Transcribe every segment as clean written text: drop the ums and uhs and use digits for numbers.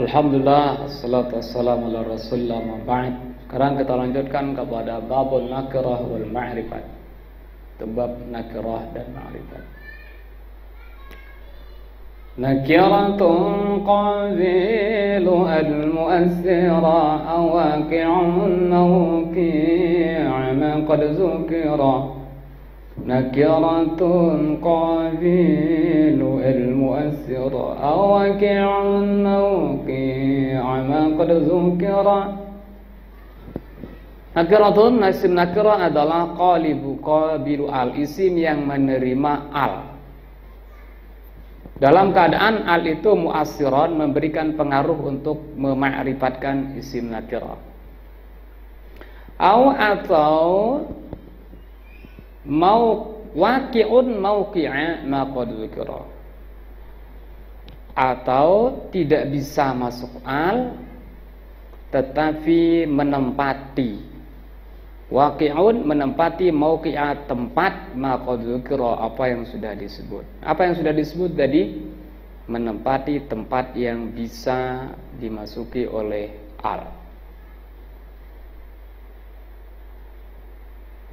Alhamdulillah, assalatu wassalamu ala rasulillah ma ba'd. Sekarang kita lanjutkan kepada babul nakirah wal ma'rifat. Bab nakirah dan ma'rifat. Nakiratun qabilu al-mu'assira awaqi'un mawqi'a ma qad zukira. Nakiratun qabilu al-mu'assira awaqi'un mawqi'a ma qad zukira. Nakiratun, isim nakirah adalah qabilu al, isim yang menerima al. Dalam keadaan al itu mu'assiran, memberikan pengaruh untuk mema'rifatkan isim nakirah. Atau waqi'un mawqi'a ma qad dzukira. Atau tidak bisa masuk al tetapi menempati. Waqi'un menempati, mawqi'a tempat, ma qad dzukira apa yang sudah disebut. Apa yang sudah disebut tadi? Menempati tempat yang bisa dimasuki oleh al.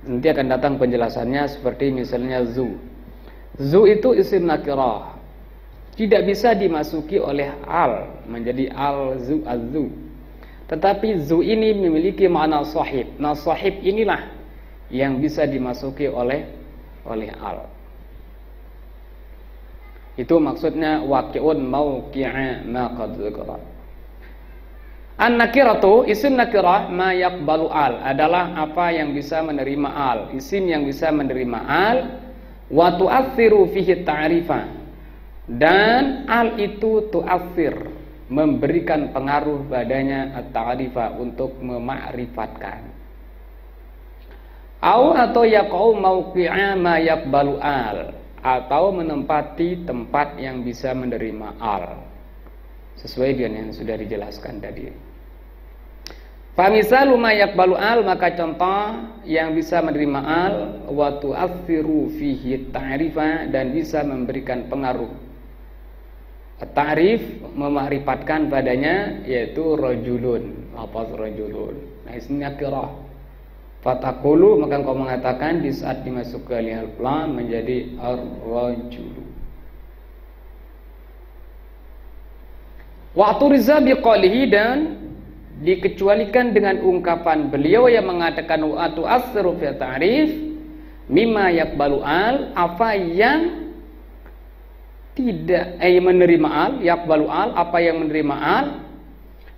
Nanti akan datang penjelasannya seperti misalnya zu. Zu itu isim nakirah, tidak bisa dimasuki oleh al menjadi al zu az-zu. Tetapi zu ini memiliki makna sahib. Nah, sahib inilah yang bisa dimasuki oleh al. Itu maksudnya waqi'un mawqi'a ma qad dzukira. An-nakiratu, isim nakirah ma yaqbalu al, adalah apa yang bisa menerima al, isim yang bisa menerima al, wa tu'athiru fihi ta'rifa, dan al itu tu'athir, memberikan pengaruh padanya at-ta'rifa, untuk mema'rifatkan. Atau yaqau mawqi'a ma yaqbalu al, atau menempati tempat yang bisa menerima al, sesuai dengan yang sudah dijelaskan tadi. Famisalu ma yaqbalu al, maka contoh yang bisa menerima al, wa tu'athiru fihi ta'rifa, dan bisa memberikan pengaruh ta'rif, mema'rifatkan padanya, yaitu rajulun. Apa rajulun? Nah, isim nakirah. Fataqulu, maka engkau mengatakan di saat dimasukkan alif lam menjadi ar-rajulu. Wa turiza biqalihi, dan dikecualikan dengan ungkapan beliau yang mengatakan wa tu'assiru fi ta'rif mimma yaqbalu al, apa yang tidak menerima al, yaqbalu al, apa yang menerima al,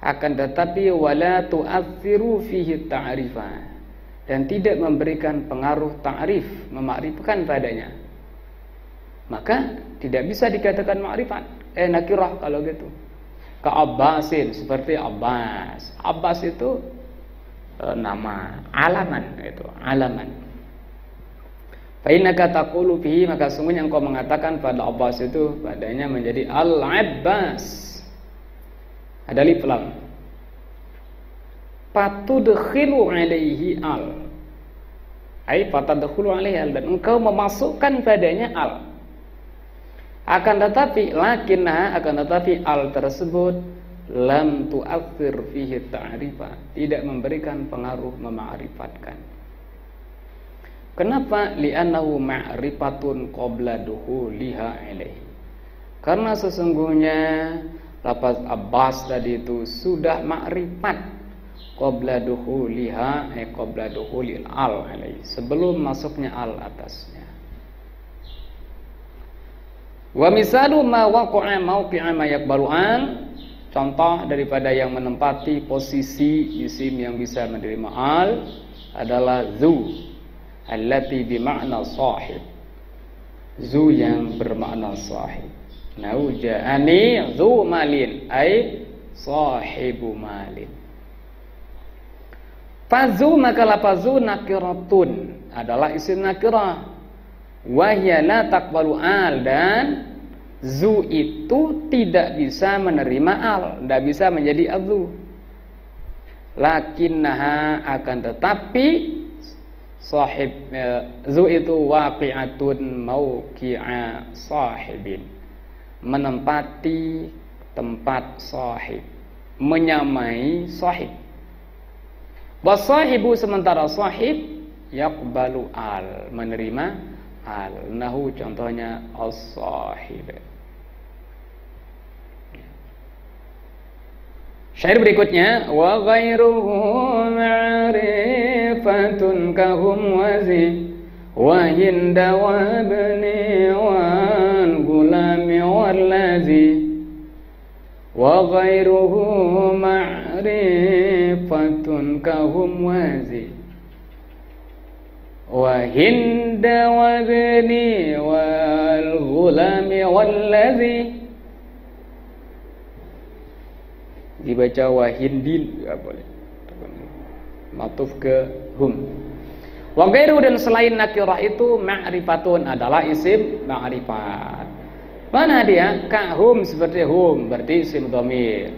akan tetapi wala tu'assiru fihi ta'rifa, dan tidak memberikan pengaruh ta'rif, memakrifkan padanya, maka tidak bisa dikatakan ma'rifat, nakirah kalau gitu. Ka Abbasin, seperti Abbas. Abbas itu nama, alaman, itu alaman. Fa innaka taqulu fihi, maka sungguhnya engkau mengatakan pada Abbas itu, padanya menjadi Al-Abbas. Ada alif lam. Fatudkhilu alaihi al. Fatadkhulu alaihi al, dan engkau memasukkan padanya al. Akan tetapi al tersebut lam tu'athir fihi ta'rifa, tidak memberikan pengaruh mema'rifatkan. Kenapa? Li'annahu ma'rifatun qabla duhuliha ilaihi, karena sesungguhnya lafaz Abbas tadi itu sudah ma'rifat qabla duhuliha, qabla duhulil al ilaihi, sebelum masuknya al atasnya. Wa misalu ma waqa'a mawqi'a ma yaqbalu al, contoh daripada yang menempati posisi isim yang bisa menerima al adalah zu, allati bima'na sahib, zu yang bermakna sahib. Nau ja'ani zu malin, ay sahibu malin. Fazu, maka lafazu nakiratun adalah isim nakirah, wahya la taqbalu al, dan zu itu tidak bisa menerima al, tidak bisa menjadi azu. Lakinnaha, akan tetapi sahib zu itu waqi'atun mawqi'a sahibin, menempati tempat sahib. menyamai sahib. Wasahibu sementara sahib yaqbalu al, menerima al. Nahu contohnya as-sahib. Syair berikutnya, wa ghairuhu ma'rifatun kahum wazi wa hinda wa bani wal gulami wal lazi. Wa ghairuhu ma'rifatun kahum wazi wa hinda wa bani wal gulami wal lazi. Dibaca wahindin ya boleh. Matuf ke hum. Wa ghairu dan selain nakirah itu ma'rifatun adalah isim ma'rifat. Mana dia? Kahum seperti hum berarti isim dhamir.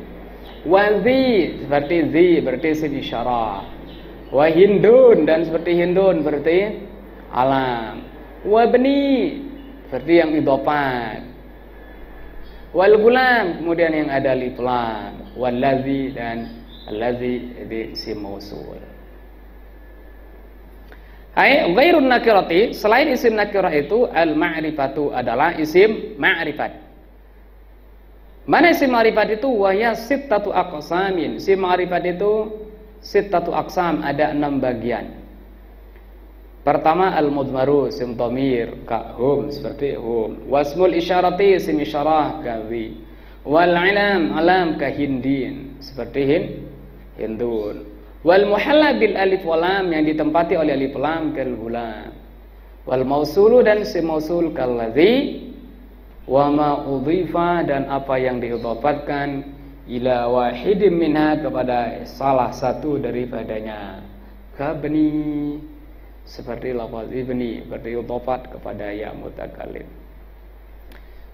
Wa zi seperti zi berarti isim isyarah. Wa hindun dan seperti hindun berarti alam. Wa bni seperti yang idhofat. Wal gulam kemudian yang ada alif lam. Wal ladzi dan allazi di isim mausul. Hai ghairun nakirati, selain isim nakirah itu al ma'rifatu adalah isim ma'rifat. Mana isim ma'rifat itu? Wahya sittatu aqsamin. Isim ma'rifat itu sittatu aqsam, ada 6 bagian. Pertama al-mudmaru, isim dhamir ka hum seperti hum. Wasmul isyarati, isim isyarah ka zi. Wal alam, alam ka hindin seperti hindun. Wal muhalla bil alif wal lam yang ditempati oleh alif lam kal gulam. Wal mausulu dan isim mausul kal ladzi. Wa ma udhifa dan apa yang diidhafatkan ila wahidin minha kepada salah satu daripadanya. Ka bani seperti lafaz ibni berarti idhafat kepada ya mutakallim.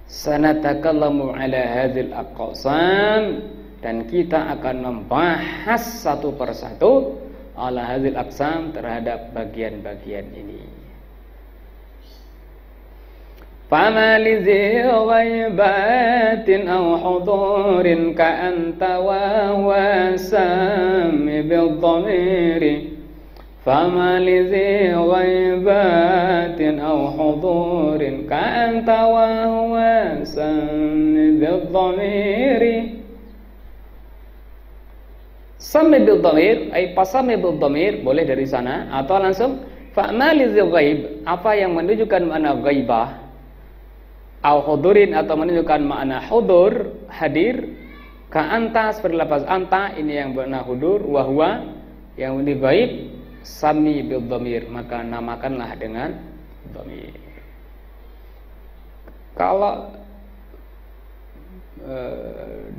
Sanatakallamu ala hadzal aqsam dan kita akan membahas satu persatu ala hadzal aqsam terhadap bagian-bagian ini. Fama lizi ghaibatin aw hudurin ka anta wa huwa sami bil dhamiri. Fama lizi ghaibatin aw hudurin ka anta wa huwa sami bil dhamiri. Sami bil dhamir ay pasami bil dhamir boleh dari sana atau langsung fama lizi ghaib apa yang menunjukkan makna ghaibah au hudurin atau menunjukkan makna hudur hadir ka anta seperti lafaz anta ini yang bermakna hudur wa huwa yang ini ghaib sami bil dhamir maka namakanlah dengan dhamir. Kalau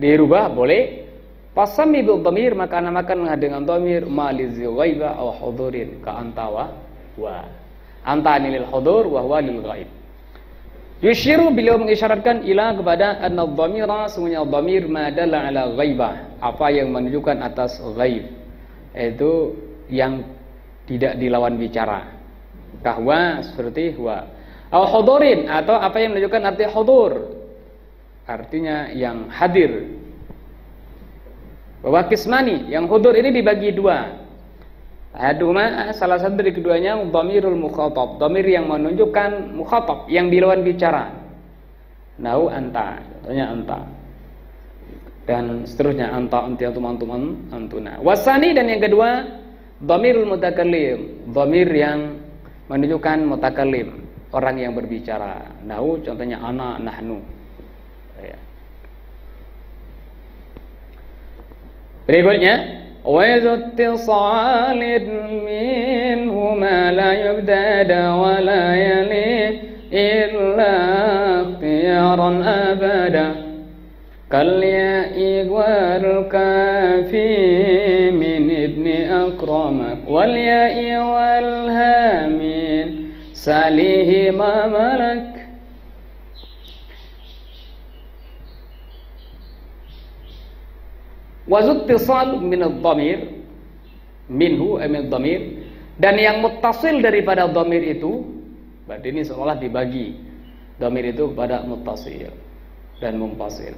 dirubah boleh pasami bil dhamir maka namakanlah dengan dhamir ma lizi ghaiba au hudurin ka anta wa anta lil hudur wa huwa lil ghaib. Yushiru beliau mengisyaratkan ila kepada anna dhamira semuanya dhamir ma dalla ala ghaibah apa yang menunjukkan atas ghaib itu yang tidak dilawan bicara. Kahwa seperti huwa. Au hudurin atau apa yang menunjukkan arti hudur. Artinya yang hadir. Bahwa kismani yang hudur ini dibagi 2. Haduma salah satu dari keduanya dhamirul mukhatab, dhamir yang menunjukkan mukhatab yang dilawan bicara. Nau anta, contohnya anta. Dan seterusnya anta, anti, antum, antuna. Wasani dan yang kedua dhamirul mutakallim, dhamir yang menunjukkan mutakallim, orang yang berbicara. Nau contohnya ana, nahnu. Ya. Berikutnya وَذُو اتصال منهما لا يبدأ ولا يلي إلا اختيارا أبدا كالياء والكافي من ابن أكرمك والياء والهامين ساليه ما ملك. Wazuttisal minadh dhamir minhu min dhamir dan yang muttasil daripada dhamir itu berarti ini seolah dibagi dhamir itu kepada muttasil dan munfasil.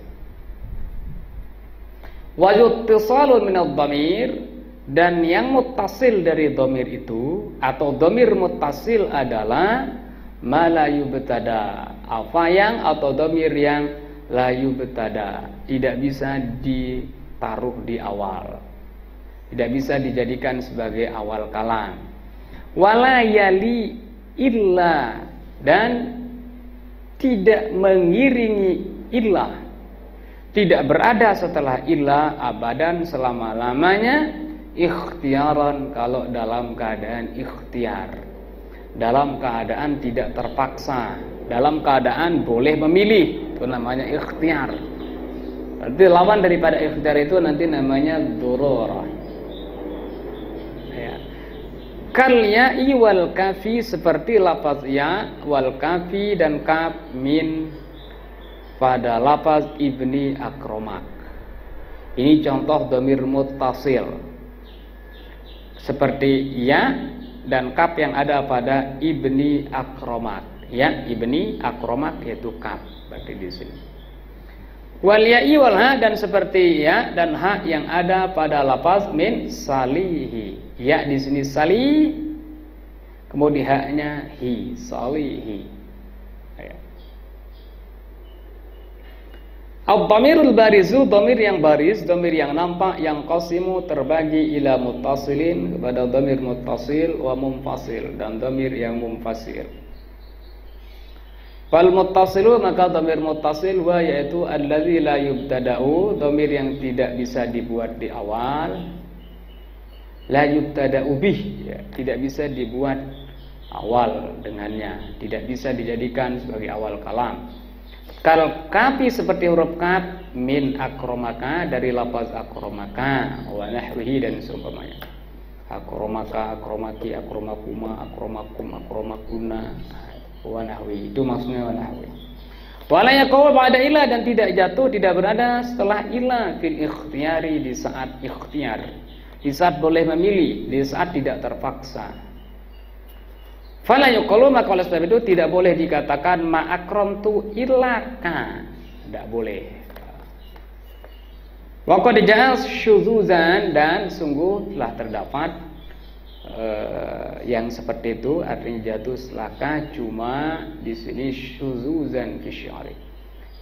Wa yuttisalun minadh dhamir, dan yang muttasil dari dhamir itu atau dhamir muttasil adalah ma la yubtada, apa yang atau dhamir yang la yubtada, tidak bisa ditaruh di awal, tidak bisa dijadikan sebagai awal kalam. Wala yali illa, dan tidak mengiringi illa, tidak berada setelah illa abadan, selama-lamanya, ikhtiaran, kalau dalam keadaan ikhtiar, dalam keadaan tidak terpaksa, dalam keadaan boleh memilih, itu namanya ikhtiar. Berarti lawan daripada ikhtiar itu nanti namanya dururah. Ya. Kal ya'i wal kafi, seperti lafaz ya wal kafi dan kaf min pada lafaz ibni akromak. Ini contoh dhamir muttasil, seperti ya dan kaf yang ada pada ibni akromak. Ya ibni akromak yaitu kaf, berarti di sini. Wal ya'i wal ha, dan seperti ya dan ha yang ada pada lafaz min salihi. Ya di sini salih, kemudian haknya hi, salihi. Ad-dhamirul barizu, dhamir yang baris, dhamir yang nampak, yang qasimu, terbagi ila muttasilin, kepada dhamir muttasil, wa munfasil, dan dhamir yang munfasil. Fal muttasilu, maka dhamir muttasil wa, yaitu alladzi la yubtada'u, dhamir yang tidak bisa dibuat di awal, la yubtada'u bih, ya, tidak bisa dibuat awal dengannya, tidak bisa dijadikan sebagai awal kalam. Kal kafi, seperti huruf kaf, min akromaka, dari lafaz akromaka, wa nahwihi, dan seumpamanya. Akromaka, akromaki, akromakuma, akromakum, akromakuna, wa nahwihi, itu maksudnya wa nahwihi. Wala yaqaw ba'da ila, dan tidak jatuh, tidak berada setelah ila, fil ikhtiyari, di saat ikhtiar, di saat boleh memilih, di saat tidak terpaksa. Fala yuqalu, maka oleh sebab itu tidak boleh dikatakan ma'akramtu illaka, tidak boleh. Wa qad ja'a syuzuzan, dan sungguh telah terdapat yang seperti itu, artinya jatuh selaka, cuma di sini syuzuzan fi syari,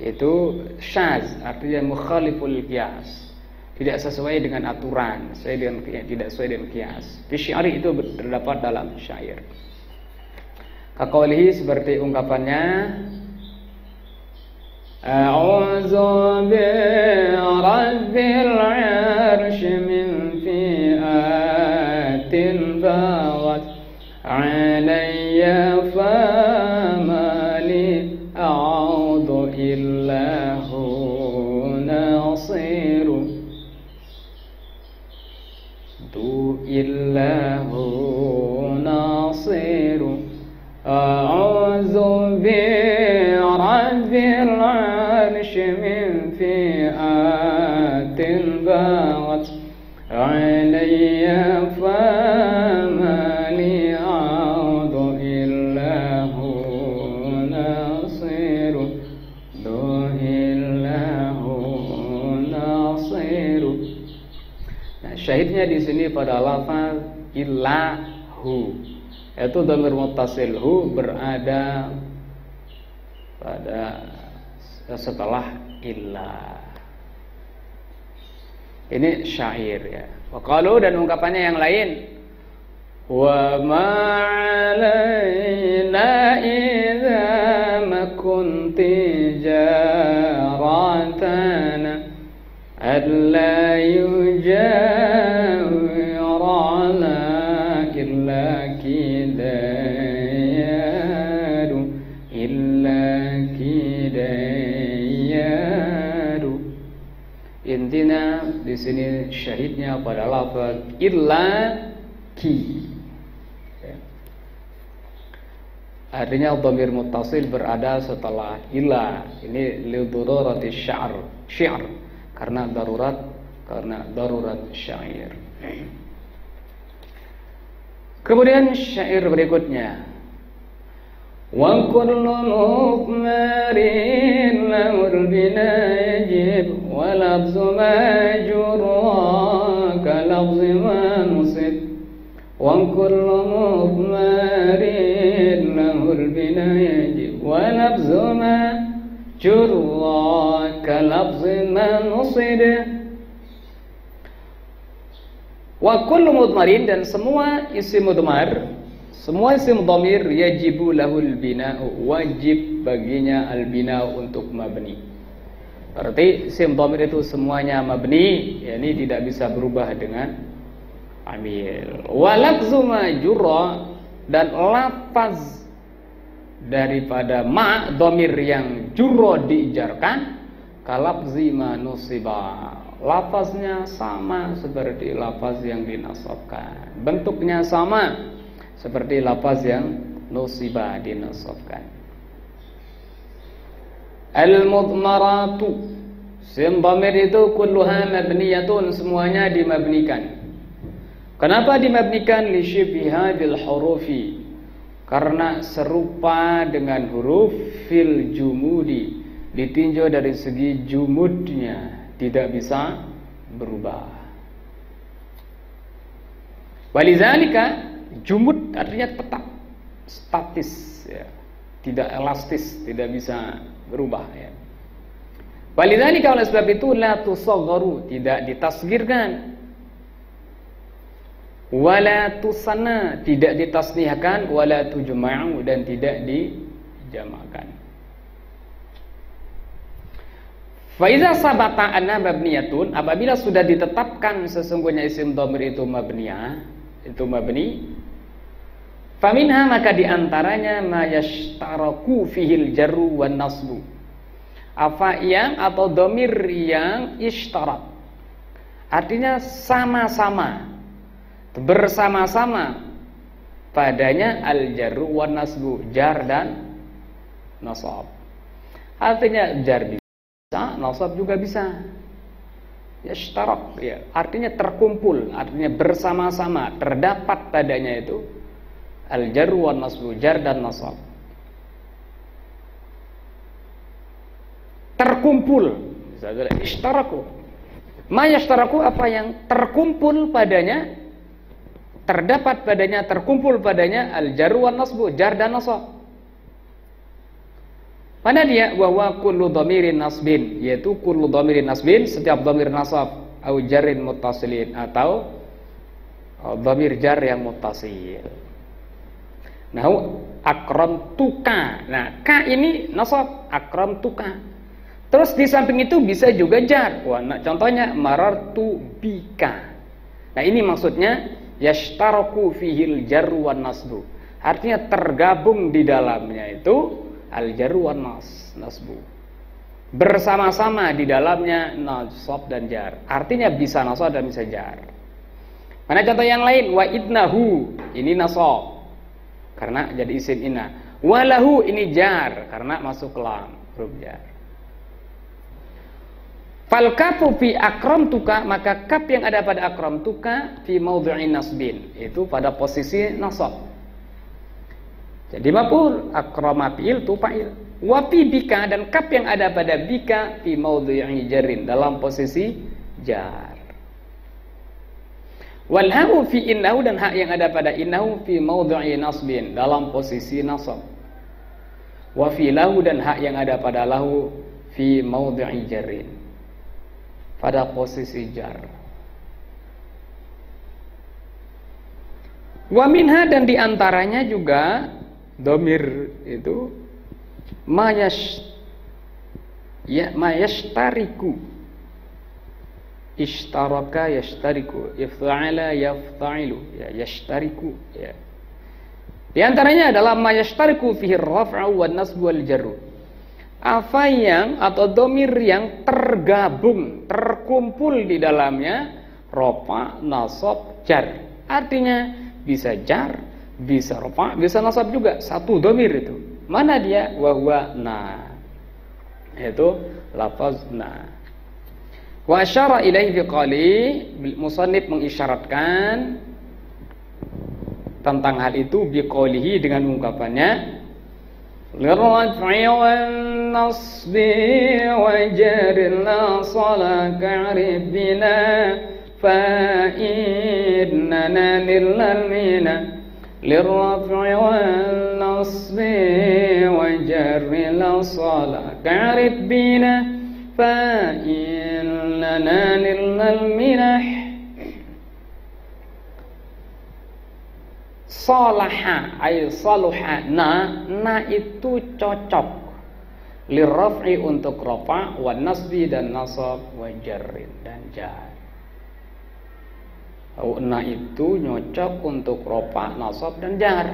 itu syaz, artinya mukhaliful qiyas, tidak sesuai dengan aturan, tidak sesuai dengan qiyas. Fi syari itu terdapat dalam syair. Kaqaulihi, seperti ungkapannya, a'udzu bi rabbil 'arsy min fi'atin baghat 'alayya famali a'udzu illahu nasiru tu illahu nasiru. A'udzu bi rabbil 'arsy min fi'atin baghat 'alayya famali a'udzu illahu nasiru duhillahu nasiru. Nah, syahidnya di sini pada lafaz illahu, yaitu dhamir muttasil hu berada pada setelah illa. Ini syair, ya. Wa qalu, dan ungkapannya yang lain, wa ma 'alaina idza ma kunti jaratana alla yujawirana illa kidayadu Intinya di sini syahidnya pada lafaz illa ki. Artinya dhamir muttasil berada setelah illa. Ini li darurati sya'r, karena darurat syair. Kemudian syair berikutnya, wa kullu mu'marin lahul binayji ولفظ ما جرى كلفظ ما نصب وكل مضمر له البناء يجب ولفظ ما جرى كلفظ ما نصب wa kullu mudmarin, dan semua isim mudmar, semua isim dhamir yajibu lahul bina'u, wajib baginya al bina'u untuk mabni. Berarti isim dhamir itu semuanya mabni, yakni tidak bisa berubah dengan amil. Wa lafzu ma jurra, dan lafaz daripada ma dhamir yang jurra diijarkan kalafzi ma nusiba, lafaznya sama seperti lafaz yang dinasabkan, bentuknya sama seperti lafaz yang nusibah dinasabkan. Al-mudmaratu, sim dhamir itu kulluha mabniyatun, semuanya dimabnikan. Kenapa dimabnikan? Li syibhiha bil hurufi, karena serupa dengan huruf fil jumudi, ditinjau dari segi jumudnya, tidak bisa berubah. Walizalika, jumud artinya tetap, statis, ya, tidak elastis, tidak bisa berubah, ya. Walizalika, oleh sebab itu la tusagharu, tidak ditasgirkan, wala tusanna, tidak ditasnihkan, wala tujma'u, dan tidak dijamakan. Faiza sabata anna mabniyatun, apabila sudah ditetapkan sesungguhnya isim dhamir itu mabniyah, itu mabni, faminha, maka diantaranya ma yashtaraku fihil jarru wan nasbu, apa yang atau dhamir yang ishtarak, artinya sama-sama, bersama-sama padanya al jarru wan nasbu, jar dan nasab. Artinya jar bisa, nasab juga bisa. Yashtarak, ya, artinya terkumpul, artinya bersama-sama, terdapat padanya itu al jarru wan nasbu, jar dan nasab. Terkumpul, misalnya ishtaraku. Ma yashtaraku, apa yang terkumpul padanya, terdapat padanya, terkumpul padanya al jarru wan nasbu, jar dan nasab. Mana dia? Wa kullu dhamirin nasbin, yaitu kullu dhamirin nasbin, setiap dhamir nasab, au jarrin muttasilin, atau dhamir jar yang muttasil. Nah, akramtuka. Nah, ka ini nasab, akramtuka. Terus di samping itu bisa juga jar. Wah, nah, contohnya marartu bika. Nah, ini maksudnya yashtaraku fihil jarru wan nasbu. Artinya tergabung di dalamnya itu al jarru wan nasbu, bersama-sama di dalamnya nasab dan jar. Artinya bisa nasab dan bisa jar. Mana contoh yang lain? Wa idnahu, ini nasab karena jadi isim inna. Walahu, ini jar karena masuk lam, huruf jar. Fal kafu fi akramtuka, maka kaf yang ada pada akramtuka fi maudhi'in nasbin, itu pada posisi nasab. Jadi maf'ul, akrama fi'il tu fa'il. Wa fi bika, dan kaf yang ada pada bika fi maudhi'i jarrin, dalam posisi jar. Wal ha'u fi innahu, dan hak yang ada pada innahu fi maudhi'i nasbin, dalam posisi nasab. Wa fi lahu, dan hak yang ada pada lahu fi maudhi'i jarrin, pada posisi jar. Wa minha, dan diantaranya juga dhamir itu mayashtariku, ishtaraka yashtariku, ifta'ala yafta'ilu, ya, yashtariku, ya. Di antaranya adalah mayashtariku fihi raf'u wan nasbu wal jarru, apa yang atau dhamir yang tergabung, terkumpul di dalamnya rafa, nasab, jar. Artinya bisa jar, bisa rafa, bisa nasab juga, satu dhamir itu. Mana dia? Wa huwa na, yaitu lafaz na. Wa asyara ilaihi biqali, musannif mengisyaratkan tentang hal itu biqalihi, dengan ungkapannya lirraf'i wan nasbi wa jarri la sala ka'rif bina fa innana lillamina lirraf'i wal nasbi wa jarri la sala ka'rif bina fa innana lillamina. Salaha ay saluha, na itu cocok, lirraf'i untuk rafa, wa nasbi dan nasab, wa jarrin dan jar. Na itu nyocok untuk rafa, nasab dan jar.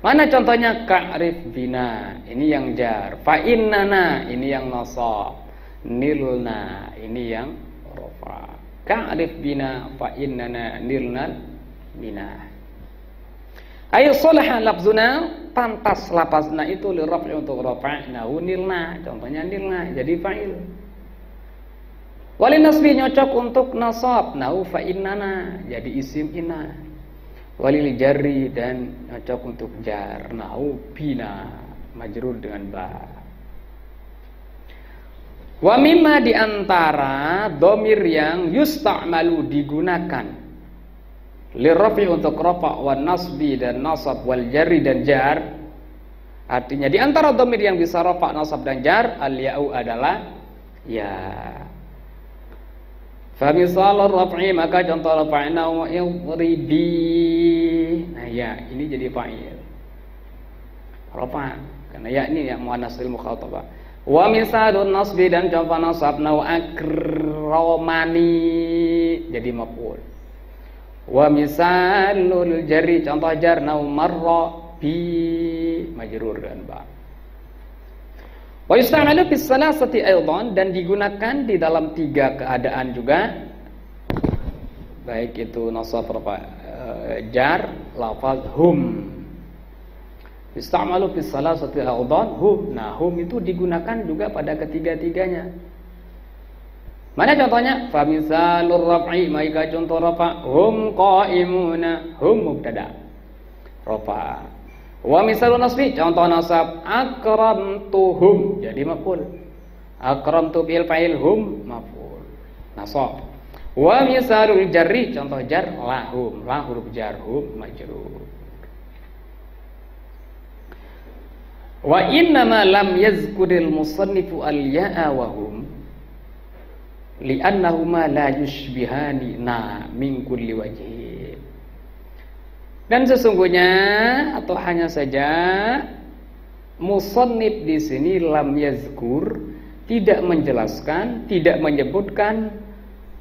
Mana contohnya? Ka'rif bina, ini yang jar. Fa innana, ini yang nasab. Nilna, ini yang rafa. Ka'rif bina, fa innana nilna bina. Ayo salaha lafzuna, pantas lapazna itu lirraf'i untuk rafa', nahu nilna, contohnya nilna jadi fa'il. Walin nasbi nyocok untuk nasab, nahu fa innana jadi isim inna. Walil jarri dan nyocok untuk jar, nahu bina majrur dengan ba. Wa mimma diantara domir yang yusta'malu digunakan lirrafi untuk rafa, wan nasbi dan nasab, wal jarri dan jar. Artinya di antara dhamir yang bisa rafa, nasab dan jar, al ya'u adalah ya. Fa misal raf'i, maka contoh rafa'na wa idribi. Nah ya, ini jadi fa'il. Rafa, karena ya ini yang muannas lil mukhatabah. Wa misalun nasbi dan contoh nasabna wa akramani jadi maf'ul. Wa misalul jarri contoh jar nau marra bi majrur dan ba. Wa yusta'malu fis salasati aidan, dan digunakan di dalam 3 keadaan juga, baik itu nasab rafa jar lafaz hum. Yusta'malu fis salasati aidan hum. Nah hum itu digunakan juga pada ketiga-tiganya. Mana contohnya? Fa misalur raf'i, maka contoh rafa hum qaimuna, hum mubtada rafa. Wa misalun nasbi contoh nasab akramtuhum jadi maf'ul. Akramtu bil fa'il, hum maf'ul nasab. Wa misalul jarri contoh jar lahum, la huruf jar, hum majrur. Wa innama lam yazkuril musannifu al ya'a wa hum li'annahuma la yushbihani na min kulli wajhin. Dan sesungguhnya atau hanya saja musannif di sini lam yazkur, tidak menjelaskan, tidak menyebutkan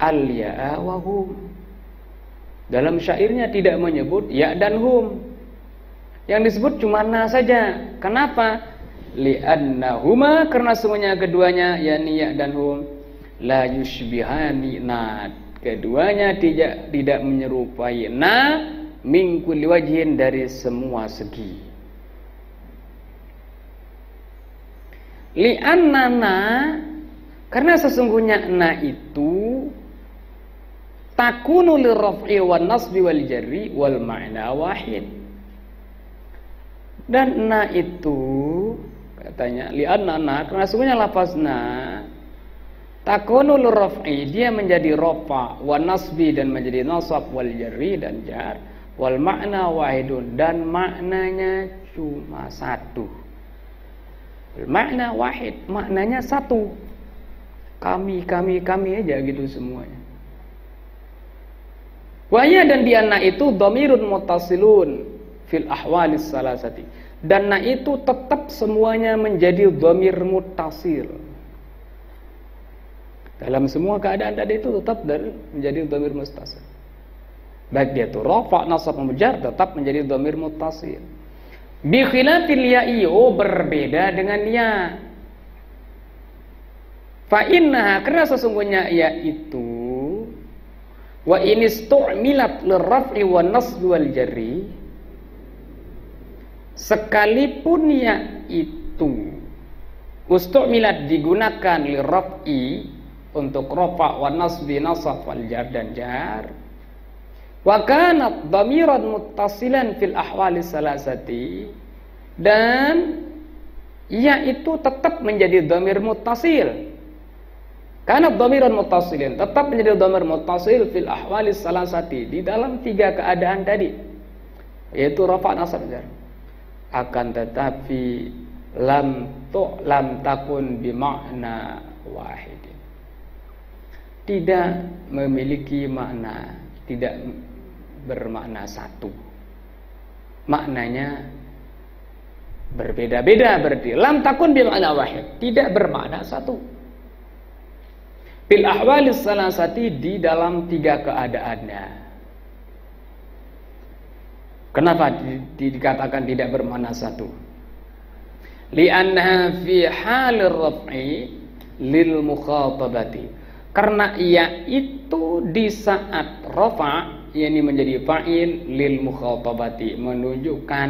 al-ya'a wa hum. Dalam syairnya tidak menyebut ya dan hum. Yang disebut cuma na saja. Kenapa? Li'annahuma, karena semuanya keduanya yakni ya dan hum la yushbihani na, keduanya tidak menyerupai na min kulli wajhin, dari semua segi. Li'annana, karena sesungguhnya na itu takunu lirraf'i wan nasbi wal jarri wal ma'na wahid. Dan na itu katanya li'annana, karena sesungguhnya lafaz na takunu lirraf'i, dia menjadi rafa, wa nasbi dan menjadi nasab, wal jarri dan jar, wal makna wahidun, dan maknanya cuma satu. Makna wahid, maknanya satu. Kami aja gitu semuanya. Wahya dan diana itu dhamirun muttasilun fil ahwalis salasati. Dan na itu tetap semuanya menjadi dhamir muttasil. Dalam semua keadaan tadi itu tetap menjadi dhamir muttasil. Baik dia itu rafa, nasab, jar, tetap menjadi dhamir muttasil. Bi khilafil ya'i, berbeda dengan ya. Fa innaha, karena sesungguhnya ya itu wa inistu'milat lirraf'i wan nasbi wal jarri, sekalipun ya itu ustu'milat digunakan lirraf'i untuk rafa, wan nasbi, nasab, wal jar dan jar, wa kanat dhamiran muttasilan fil ahwali salasati, dan ya itu tetap menjadi dhamir muttasil. Karena dhamirun muttasilin tetap menjadi dhamir muttasil fil ahwalis salasati, di dalam 3 keadaan tadi, yaitu rafa, nasab, jar. Akan tetapi lam takun bimakna wahid, tidak memiliki makna, tidak bermakna satu, maknanya berbeda-beda. Berarti lam takun bimakna wahid, tidak bermakna satu. Fil ahwalis salasati, di dalam 3 keadaannya. Kenapa dikatakan tidak bermakna satu? Li'annaha fi halir raf'i lil mukhatabati, karena ia itu di saat rafa, yakni menjadi fa'il, lil mukhatabati, menunjukkan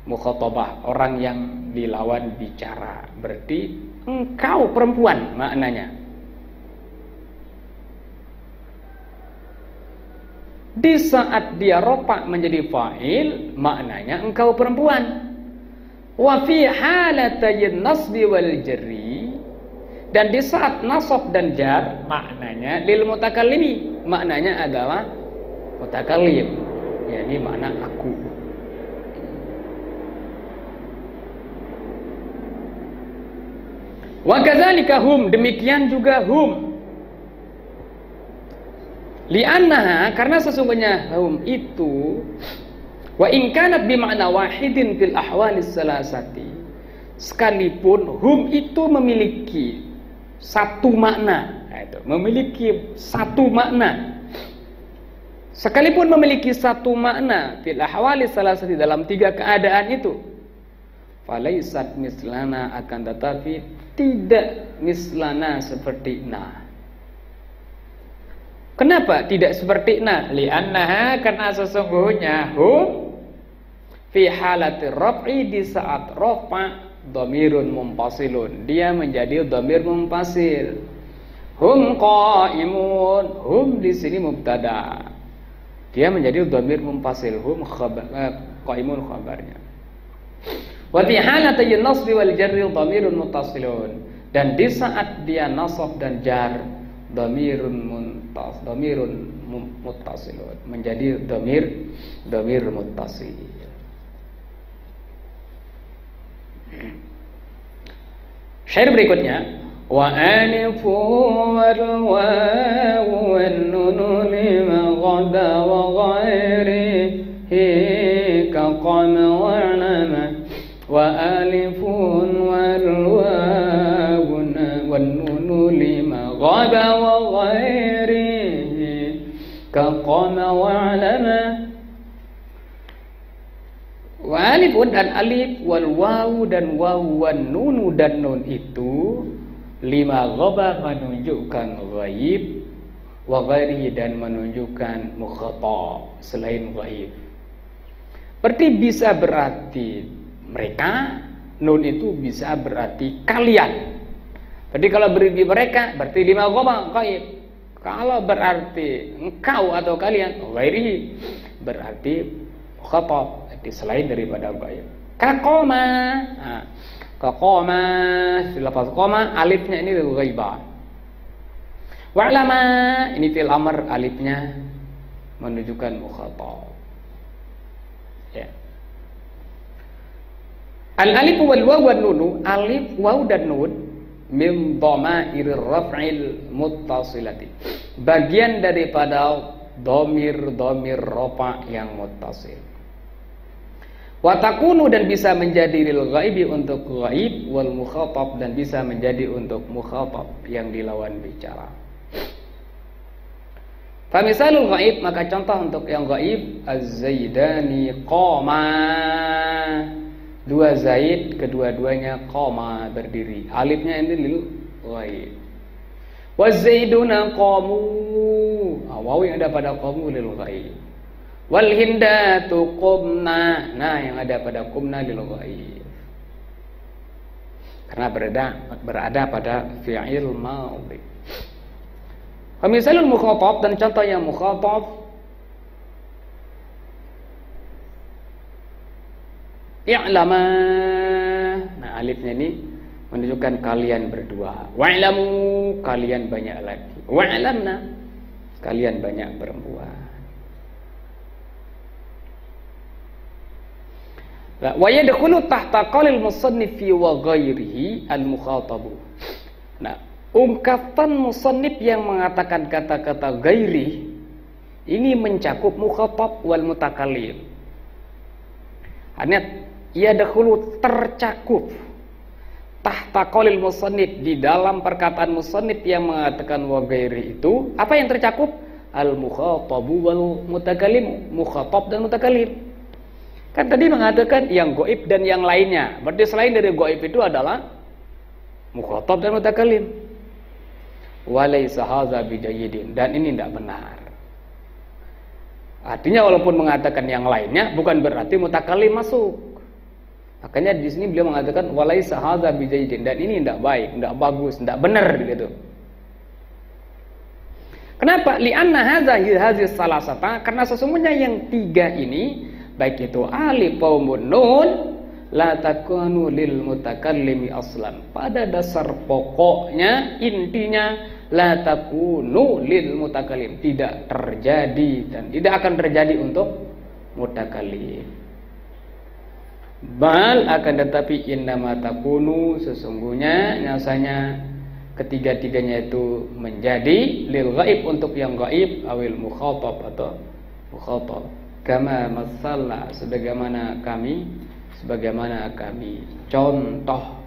mukhatabah, orang yang dilawan bicara. Berarti engkau perempuan maknanya. Di saat dia rafa menjadi fa'il, maknanya engkau perempuan. Wa fi halatayn nasbi wal jarri, dan di saat nasab dan jar, maknanya lil mutakallimi, maknanya adalah mutakallim, yakni makna aku. Wa kadzalika hum, demikian juga hum. Li'annaha, karena sesungguhnya hum itu, wa in kanat bimakna wahidin fil ahwalis salasati, sekalipun hum itu memiliki satu makna, memiliki satu makna, sekalipun memiliki satu makna fil ahwalis salasati, dalam 3 keadaan itu, falaisat mislana, akan tetapi tidak mislana seperti na. Kenapa tidak seperti na? Li'annaha, karena sesungguhnya hum fi halati raf'i, di saat rafa, dhamirun mumpasilun, dia menjadi dhamir mumpasil. Hum qaimun, hum di sini mubtada, dia menjadi dhamir mumpasil. Hum qaimun khabarnya. Wa fi halati nasbi wal jarri dhamirun muttasilun, dan di saat dia nasab dan jar, dhamirun muttasilun, menjadi dhamir muttasil. Syair berikutnya, wa alifu wal wawu wan nunu lima ghada wa ghairihi ka qama wa alama, wa alifun wal wawu wan nunu lima ghada wa ghairihi ka qama wa alama. Wa alifun, dan alif, wal wawu dan wawu, wan nunu dan nun itu, lima ghaba, menunjukkan ghaib, wa ghairi, dan menunjukkan mukhatab selain ghaib. Berarti bisa berarti mereka, nun itu bisa berarti kalian. Berarti kalau berarti mereka, berarti lima ghaba ghaib. Kalau berarti engkau atau kalian, ghairi, berarti mukhatab, selain daripada ghaib. Kaqoma, kaqoma, lafaz qoma, alifnya ini lil ghaibah. Wa'lama, ini fil amr, alifnya menunjukkan mukhatab. Ya. Al alif wal waw wan nunu, alif, waw dan nun, min dhamair raf'il muttasilati, bagian daripada dhamir rafa yang muttasil. Wa takunu, dan bisa menjadi lil ghaibi, untuk ghaib, wal mukhatab, dan bisa menjadi untuk mukhatab yang dilawan bicara. Fa misalul ghaib, maka contoh untuk yang ghaib, az-zaidani qama, 2 zaid, kedua-duanya qama, berdiri, alifnya ini lil ghaib. Waz-zaiduna qamu, waw yang ada pada qamu lil ghaib. Wal hindatu qumna, nah yang ada pada qumna lil ghaib, karena berada pada fi'il madhi. Misalul mukhatab, dan contoh yang mukhatab, i'lama, nah alifnya ini menunjukkan kalian berdua. Wa'lamu, kalian banyak lagi. Wa'lamna, kalian banyak perempuan. Wa yadkhulu tahta qalil musannifi wa ghairihi al-mukhatabu. Nah, ungkapan musannif yang mengatakan kata-kata ghairi ini mencakup mukhatab wal mutakallim. Artinya yadkhulu tercakup tahta qalil musannif, di dalam perkataan musannif yang mengatakan wa ghairi itu apa yang tercakup? Al-mukhatabu wal mutakallim, mukhatab dan mutakallim. Kan tadi mengatakan yang gaib dan yang lainnya. Berarti selain dari gaib itu adalah mukhatab dan mutakallim. Walaysa hadza bijayyidin, dan ini tidak benar. Artinya walaupun mengatakan yang lainnya bukan berarti mutakallim masuk. Makanya di sini beliau mengatakan walaysa hadza bijayyidin, dan ini tidak baik, tidak bagus, tidak benar gitu. Kenapa? Li'anna hadza salasata, karena sesungguhnya yang tiga ini, baik itu alif maupun nun, la takunu lil mutakallimi aslan. Pada dasar pokoknya, intinya la takunu lil mutakallim, tidak terjadi dan tidak akan terjadi untuk mutakallim. Bal, akan tetapi innama takunu, sesungguhnya nyasanya ketiga-tiganya itu menjadi lil ghaib, untuk yang ghaib, awil mukhatab atau mukhatab. Kama masalna, sebagaimana kami contohkan.